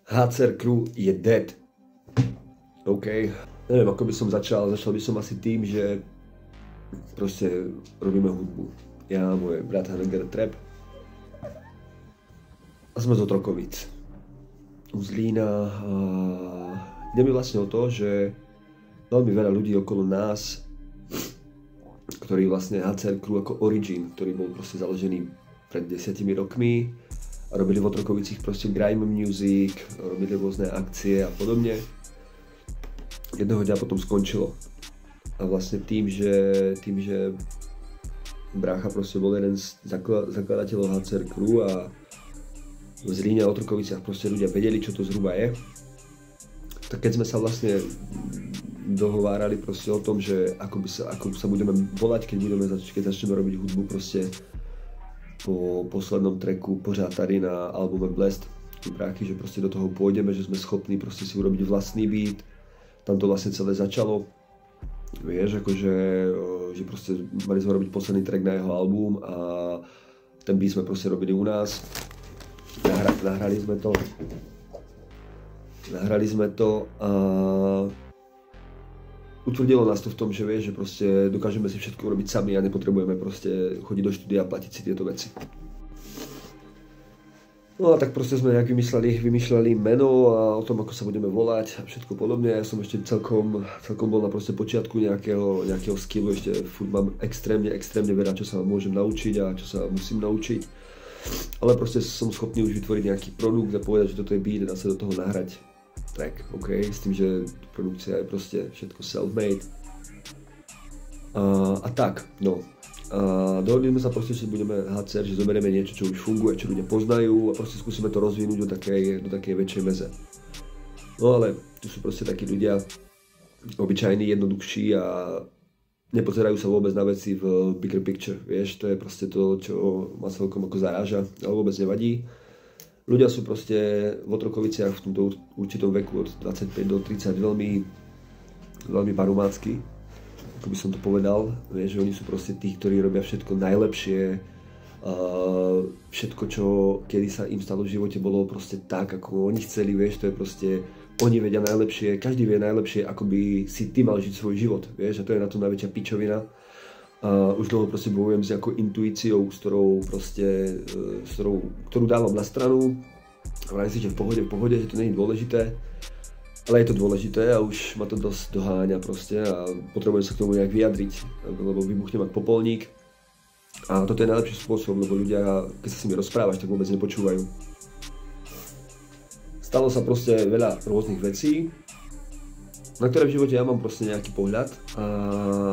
HCR Crew je dead. OK. Neviem, ako by som začal. Začal by som asi tým, že proste robíme hudbu. Ja a môj brat Haneger Trap. A sme z Otrokovic. Z Zlína. Ide mi vlastne o to, že veľmi veľa ľudí okolo nás, ktorý vlastne HCR Crew ako Origin, ktorý bol proste založený pred 10 rokmi a robili v Otrokovicích proste grime music, robili rôzne akcie a podobne. Jedného dňa potom skončilo. A vlastne tým, že brácha proste bol jeden z zakladateľov HCR Crew a v Zlíne a Otrokoviciach proste ľudia vedeli, čo to zhruba je. Tak keď sme sa vlastne dohovárali proste o tom, že ako sa budeme volať, keď začneme robiť hudbu proste po poslednom tracku pořád tady na albume Blessed, bráchy, že proste do toho pôjdeme, že sme schopní proste si urobiť vlastný beat. Tam to vlastne celé začalo. Vieš, akože že proste mali sme robiť posledný track na jeho album a ten beat sme proste robili u nás. Nahrali sme to a utvrdilo nás to v tom, že vieš, že proste dokážeme si všetko robiť sami a nepotrebujeme proste chodiť do štúdia a platiť si tieto veci. No a tak proste sme nejak vymýšľali meno a o tom, ako sa budeme volať a všetko podobne. Ja som ešte celkom bol na proste počiatku nejakého skillu, ešte furt mám extrémne veľa, čo sa môžem naučiť a čo sa musím naučiť. Ale proste som schopný už vytvoriť nejaký produkt a povedať, že toto je beat a dá sa do toho nahrať track, OK? S tým, že produkcia je proste všetko self-made. A tak, no. A dohodli sme sa proste, že budeme HCR, že zoberieme niečo, čo už funguje, čo ľudia poznajú a proste skúsime to rozvinúť do takej väčšej meze. No ale tu sú proste takí ľudia obyčajní, jednoduchší a nepozerajú sa vôbec na veci v bigger picture, vieš, to je proste to, čo ma celkom ako zaráža, ale vôbec nevadí. Ľudia sú proste v Otrokoviciach v tomto určitom veku od 25 do 30 veľmi barumácky, ako by som to povedal, vieš, že oni sú proste tí, ktorí robia všetko najlepšie, všetko, čo kedy sa im stalo v živote, bolo proste tak, ako oni chceli, vieš, to je proste, oni vedia najlepšie, každý vie najlepšie, ako by si ty mal žiť svoj život, vieš, a to je na to najväčšia pičovina. Už dlho proste bojujem s nejakou intuíciou, ktorú dávam na stranu. Vrajím si, že v pohode, že to nie je dôležité. Ale je to dôležité a už ma to dosť doháňa proste a potrebujem sa k tomu nejak vyjadriť, lebo vybuchnem ako popolník. A toto je najlepší spôsob, lebo ľudia, keď sa s nimi rozprávaš, tak vôbec nepočúvajú. Stalo sa proste veľa rôznych vecí, na ktoré v živote ja mám proste nejaký pohľad a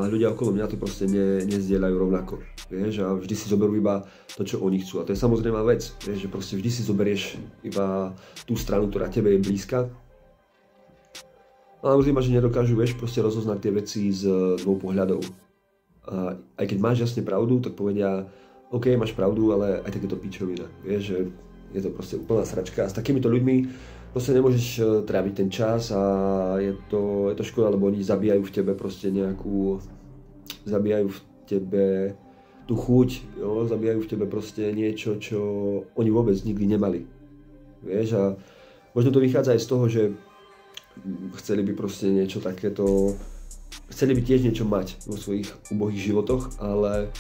ľudia okolo mňa to proste nezdieľajú rovnako, vieš, a vždy si zoberú iba to, čo oni chcú a to je samozrejmá vec, vieš, že proste vždy si zoberieš iba tú stranu, ktorá tebe je blízka, ale možno, že nedokážu, vieš, proste rozoznať tie veci z dvoch pohľadov. A aj keď máš jasne pravdu, tak povedia, OK, máš pravdu, ale aj tak je to pičovina, vieš, že je to proste úplná sračka a s takýmito ľuďmi proste nemôžeš tráviť ten čas a je to škoda, lebo oni zabíjajú v tebe proste zabíjajú v tebe tú chuť, jo? Zabíjajú v tebe proste niečo, čo oni vôbec nikdy nemali, vieš, a možno to vychádza aj z toho, že chceli by proste niečo takéto, chceli by tiež niečo mať vo svojich ubohých životoch, ale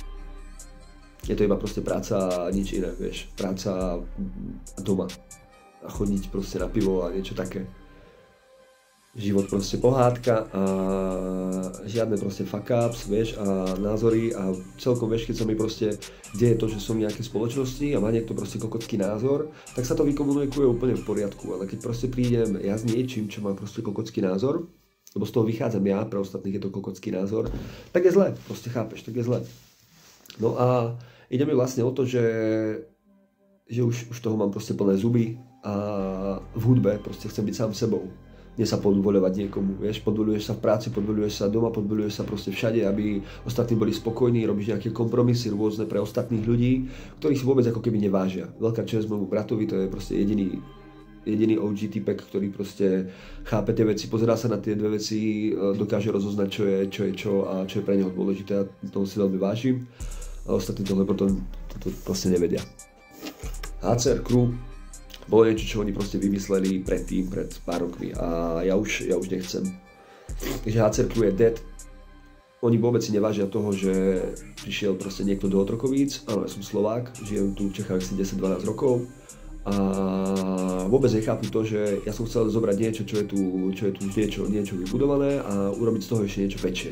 je to iba proste práca a nič iné, vieš, práca a doma. A chodiť proste na pivo a niečo také. Život proste pohádka a žiadne proste fuck ups, vieš, a názory a celkom, vieš, keď sa mi proste deje to, že som v nejakej spoločnosti a má niekto proste kokocký názor, tak sa to vykomunikuje úplne v poriadku, ale keď proste prídem ja s niečím, čo má proste kokocký názor, lebo z toho vychádzam ja, pre ostatných je to kokocký názor, tak je zle, proste chápeš, tak je zle. No a ide mi vlastne o to, že už toho mám proste plné zuby a v hudbe proste chcem byť sám sebou. Nie sa podvoľovať niekomu, vieš, podvoľuješ sa v práci, podvoľuješ sa doma, podvoľuješ sa proste všade, aby ostatní boli spokojní, robíš nejaké kompromisy rôzne pre ostatných ľudí, ktorých si vôbec ako keby nevážia. Veľká česť môjmu bratovi, to je proste jediný OG typek, ktorý proste chápe tie veci, pozerá sa na tie dve veci, dokáže rozoznať, čo je čo a čo je pre neho dôležité a toho si veľmi vážim. A ostatní tohle potom to proste nevedia. HCR Crew bolo niečo, čo oni proste vymysleli predtým, pred pár rokmi a ja už nechcem. Takže HCR Crew je dead. Oni vôbec si nevážia toho, že prišiel proste niekto do Otrokovíc. Áno, ja som Slovák, žijem tu v Čechách asi 10-12 rokov a vôbec nechápu to, že ja som chcel zobrať niečo, čo je tu už niečo vybudované a urobiť z toho ešte niečo väčšie.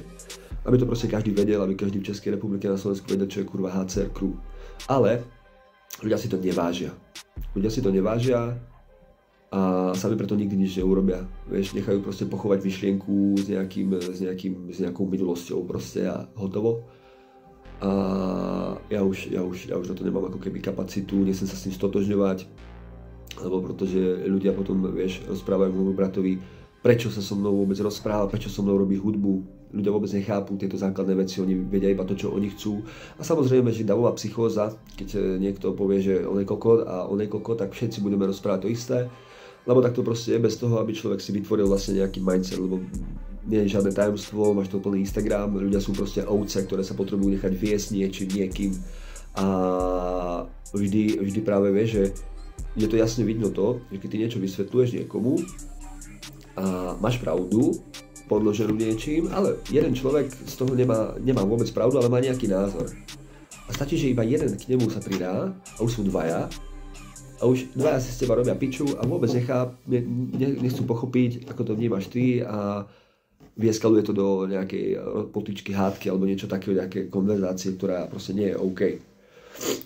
Aby to proste každý vedel, aby každý v Českej republike na Slovensku vedel, čo je kurva HCR Crew. Ale ľudia si to nevážia. A sami preto nikdy nič neurobia. Vieš, nechajú proste pochovať myšlienku s nejakou minulosťou proste a hotovo. A ja už na to nemám ako keby kapacitu, nechcem sa s tým stotožňovať, lebo pretože ľudia potom, vieš, rozprávajú môjmu bratovi, prečo sa so mnou vôbec rozpráva, prečo so mnou robí hudbu. Ľudia vôbec nechápu tieto základné veci, oni vedia iba to, čo oni chcú. A samozrejme, že davová psychóza, keď niekto povie, že on je kokot, tak všetci budeme rozprávať to isté. Lebo tak to proste je bez toho, aby človek si vytvoril vlastne nejaký mindset, lebo nie je žiadne tajomstvo, máš to plný Instagram, ľudia sú proste ovce, ktoré sa potrebujú nechať viesť niečím, niekým. A vždy práve vieš, že je to jasne vidno to, že keď ty niečo vysvetľuješ niekomu a máš pravdu, podloženú niečím, ale jeden človek z toho nemá vôbec pravdu, ale má nejaký názor. A stačí, že iba jeden k nemu sa pridá a už sú dvaja a už dvaja si z teba robia piču a vôbec nechcú pochopiť, ako to vnímaš ty a vyeskaluje to do nejakej potičky, hádky alebo niečo takého, nejaké konverzácie, ktorá proste nie je OK.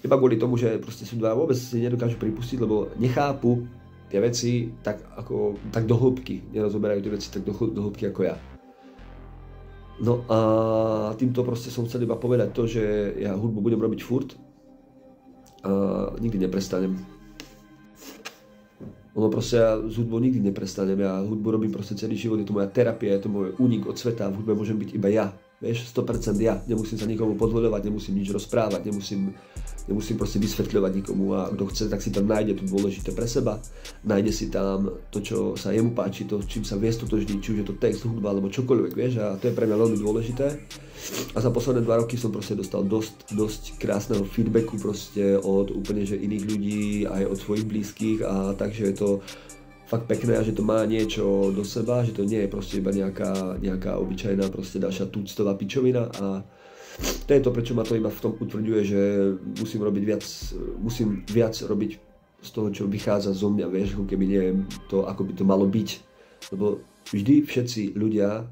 Iba kvôli tomu, že proste sú dvaja vôbec si nedokážu pripustiť, lebo nechápu tie veci tak do hĺbky, nerozoberajú tie veci tak do hĺbky ako ja. No a týmto proste som chcel iba povedať to, že ja hudbu budem robiť furt a nikdy neprestanem. Proste ja s hudbou nikdy neprestanem, ja hudbu robím proste celý život, je to moja terapia, je to môj únik od sveta, v hudbe môžem byť iba ja. Vieš, 100% ja, nemusím sa nikomu podvoľovať, nemusím nič rozprávať, nemusím proste vysvetľovať nikomu a kto chce, tak si tam nájde to dôležité pre seba, nájde si tam to, čo sa jemu páči, to, čím sa vie stotožniť, či už je to text, hudba alebo čokoľvek, vieš, a to je pre mňa veľmi dôležité. A za posledné 2 roky som proste dostal dosť krásneho feedbacku proste od úplne že iných ľudí, aj od svojich blízkych a takže je to fakt pekné a že to má niečo do seba, že to nie je proste iba nejaká obyčajná proste ďalšia tuctová pičovina a to je to, prečo ma to iba v tom utvrďuje, že musím viac robiť z toho, čo vychádza zo mňa, vieš, ako keby nie to, ako by to malo byť, lebo vždy všetci ľudia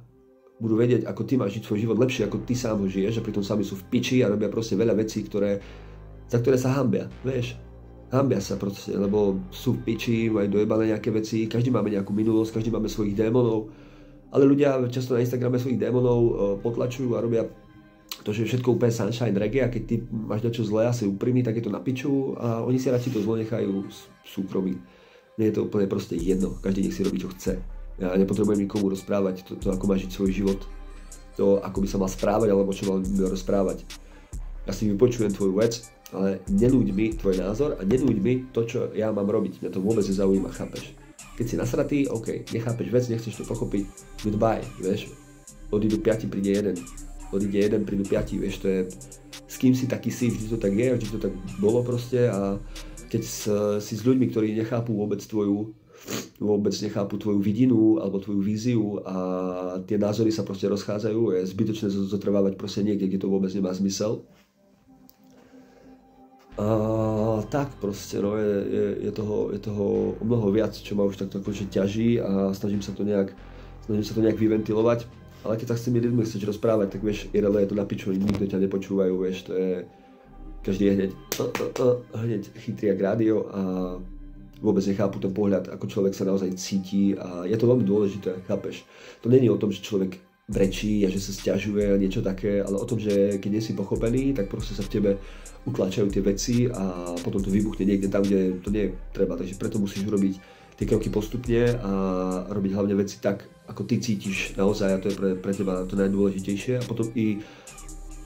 budú vedieť, ako ty máš žiť svoj život lepšie, ako ty sám ho žiješ a pritom sami sú v piči a robia proste veľa vecí, za ktoré sa hanbia, vieš. Hanbia sa proste, lebo sú v piči, majú dojebané nejaké veci, každý máme nejakú minulosť, každý máme svojich démonov, ale ľudia často na Instagrame svojich démonov potlačujú a robia to, že je všetko úplne sunshine reggae a keď ty máš niečo zlé a si úprimný, tak je to na piču a oni si radšej to zlo nechajú súkromí. Mne je to úplne proste jedno, každý nech si robí čo chce. Ja nepotrebujem nikomu rozprávať to ako má žiť svoj život, to ako by sa mal správať alebo čo mal rozprávať. Ja si vypočujem tvoju vec, ale nenúď mi tvoj názor a nenúď mi to, čo ja mám robiť. Mňa to vôbec nezaujíma, chápeš? Keď si nasratý, OK, nechápeš vec, nechceš to pochopiť, goodbye, vieš? Odídu 5, príde jeden. Odíde jeden, prídu 5, vieš, to je... S kým si taký si, vždy to tak je, vždy to tak bolo proste a keď si s ľuďmi, ktorí nechápu vôbec nechápu tvoju vidinu alebo tvoju víziu a tie názory sa proste rozchádzajú, je zbytočné zotrvávať proste niekde, kde to vôbec nemá zmysel. Tak proste, no, je toho o mnoho viac, čo ma už takto akože ťaží a snažím sa to nejak vyventilovať. Ale keď sa s tými ľuďmi chceš rozprávať, tak vieš, IRL je to na piču, nikto ťa nepočúvajú, vieš, to je... Každý je hneď chytrý jak rádio a vôbec nechápu ten pohľad, ako človek sa naozaj cíti a je to veľmi dôležité, chápeš? To nie je o tom, že človek brečí a že sa sťažuje a niečo také, ale o tom, že keď nie si pochopený, tak proste sa v tebe utláčajú tie veci a potom to vybuchne niekde tam, kde to nie je treba. Takže preto musíš urobiť tie kroky postupne a robiť hlavne veci tak, ako ty cítiš naozaj a to je pre teba to najdôležitejšie. A potom i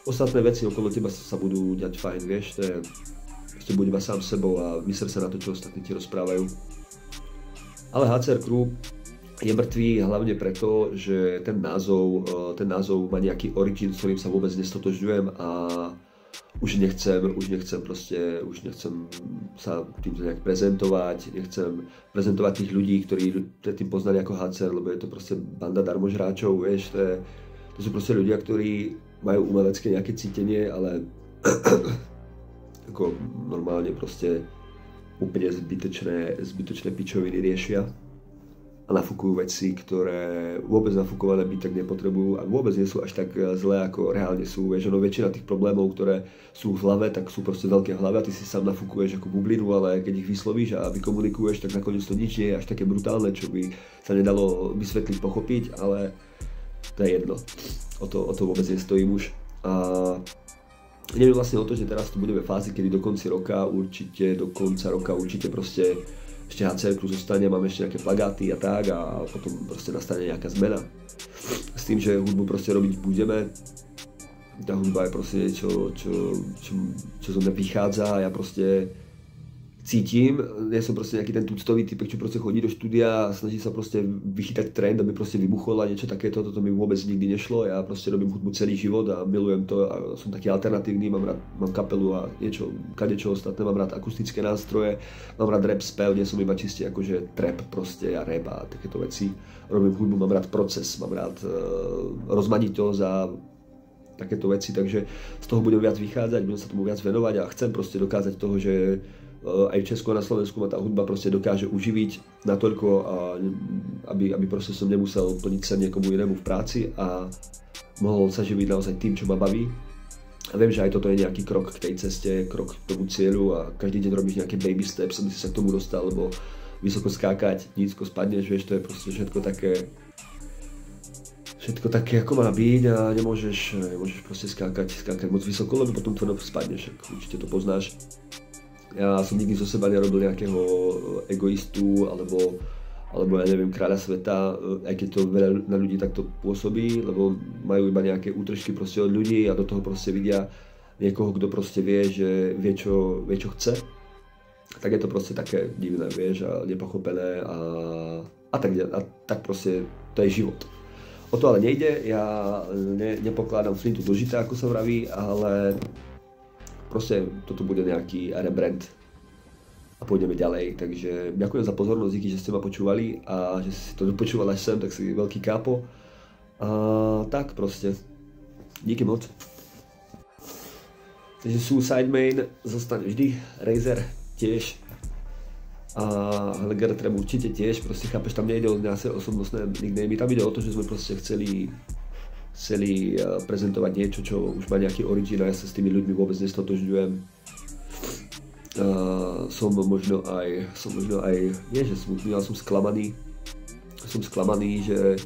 ostatné veci okolo teba sa budú diať fajn, vieš, to je proste buď iba sám sebou a vyser sa na to, čo ostatní ti rozprávajú. Ale HCR Crew je mŕtvý hlavne preto, že ten názov má nejaký origin, s ktorým sa vôbec nestotožňujem a už nechcem sa týmto nejak prezentovať, nechcem prezentovať tých ľudí, ktorí predtým poznali ako HCR, lebo je to proste banda darmožráčov, vieš, to sú proste ľudia, ktorí majú umelecké nejaké cítenie, ale ako normálne proste úplne zbytočné pičoviny riešia a nafúkujú veci, ktoré vôbec nafúkované byť tak nepotrebujú a vôbec nie sú až tak zlé, ako reálne sú. Vieš, väčšina tých problémov, ktoré sú v hlave, tak sú proste veľké v hlave a ty si sám nafúkuješ ako bublinu, ale keď ich vyslovíš a vykomunikuješ, tak nakoniec to nič nie je až také brutálne, čo by sa nedalo vysvetliť, pochopiť, ale to je jedno. O to vôbec nestojím už. A neviem vlastne o to, že teraz tu budeme v fázi, kedy do konca roka určite proste ešte HCR-ku zostane, máme ešte nejaké plagáty a tak a potom proste nastane nejaká zmena. S tým, že hudbu proste robiť budeme. Tá hudba je proste niečo, čo zo mňa vychádza a ja proste cítim, ja som proste nejaký ten tuctový typek, čo proste chodí do štúdia a snaží sa proste vychytať trend, aby proste vybuchol a niečo takéto, toto mi vôbec nikdy nešlo, ja proste robím hudbu celý život a milujem to a som taký alternatívny, mám kapelu a kadečo ostatné, mám rád akustické nástroje, mám rád rap spev, nie som iba čiste akože trap proste a rap a takéto veci, robím hudbu, mám rád proces, mám rád rozmanitosť a takéto veci, takže z toho budem viac vychádzať, budem sa tomu viac venovať a chcem proste dokázať toho, že aj v Česku a na Slovensku ma tá hudba proste dokáže uživiť natoľko, aby proste som nemusel plniť sa niekomu inému v práci a mohol sa živiť naozaj tým, čo ma baví. A viem, že aj toto je nejaký krok k tej ceste, krok k tomu cieľu a každý deň robíš nejaké baby steps, aby si sa k tomu dostal, lebo vysoko skákať, nízko spadneš, vieš, to je proste všetko také, ako má byť a nemôžeš proste skákať moc vysoko, lebo potom tvrdo spadneš, určite to poznáš. Ja som nikdy zo seba nerobil nejakého egoistu alebo ja neviem, kráľa sveta, aj keď to veľa na ľudí takto pôsobí, lebo majú iba nejaké útržky proste od ľudí a do toho proste vidia niekoho, kto proste vie, že vie čo chce. Tak je to proste také divné, vieš, a nepochopené a tak proste to je život. O to ale nejde, ja nepokladám flintu do žita, ako sa vraví, ale proste toto bude nejaký rebrand a pôjdeme ďalej, takže ďakujem za pozornosť, díky, že ste ma počúvali a že si to dopočúval až sem, tak si veľký kápo a tak proste, díky moc. Takže Suicide Main zostane vždy, Razer tiež a Helegertrem určite tiež, proste chápeš, tam nejde o nejaké osobnostné nicknamy, tam ide o to, že sme proste chceli prezentovať niečo, čo už má nejaký origin a ja sa s tými ľuďmi vôbec nestotožňujem. Som možno aj, nie že smutný, ale som sklamaný. Som sklamaný, že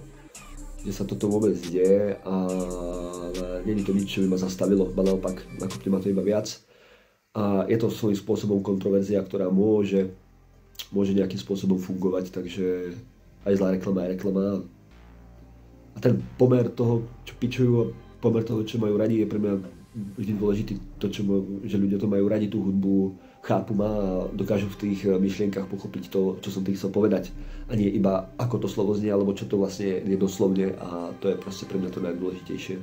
sa toto vôbec deje, ale nie je to nič, čo by ma zastavilo, ba naopak, nakopne ma to iba viac. A je to svojím spôsobom kontroverzia, ktorá môže nejakým spôsobom fungovať, takže aj zlá reklama je reklama. A ten pomer toho, čo pičujú a pomer toho, čo majú radi, je pre mňa vždy dôležitý. To, že ľudia to majú radi, tú hudbu, chápu ma a dokážu v tých myšlienkach pochopiť to, čo som tým chcel povedať. A nie iba ako to slovo znie, alebo čo to vlastne je doslovne a to je proste pre mňa to najdôležitejšie.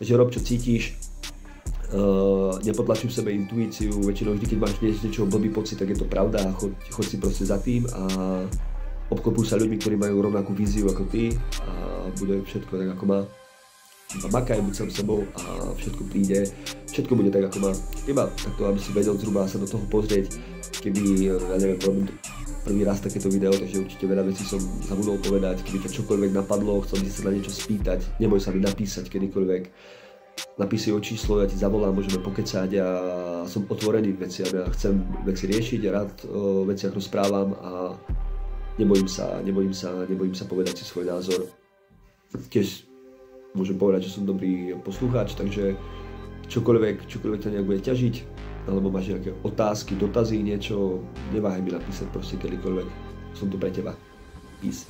Takže rob, čo cítiš, nepotlačuj v sebe intuíciu, väčšinou vždy, keď máš niečo blbý pocit, tak je to pravda a choď si proste za tým a obklopuj sa ľuďmi, ktorí majú rovnakú víziu ako ty a bude všetko tak, ako má. Iba makaj, buď sám sebou a všetko príde, všetko bude tak, ako má. Iba takto, aby si vedel zhruba sa do toho pozrieť, keby, ja neviem, robím prvý raz takéto video, takže určite veľa vecí som zabudol povedať, keby ťa čokoľvek napadlo, chcel by si sa na niečo spýtať, neboj sa mi napísať kedykoľvek. Napíš si o číslo, ja ti zavolám, môžeme pokecať a som otvorený veciam, ja chcem veci riešiť, ja rád o veciach rozprávam a nebojím sa povedať si svoj názor. Tiež môžem povedať, že som dobrý poslucháč, takže čokoľvek ťa nejak bude ťažiť, alebo máš nejaké otázky, dotazy, niečo, neváhaj mi napísať proste kedykoľvek. Som tu pre teba. Peace.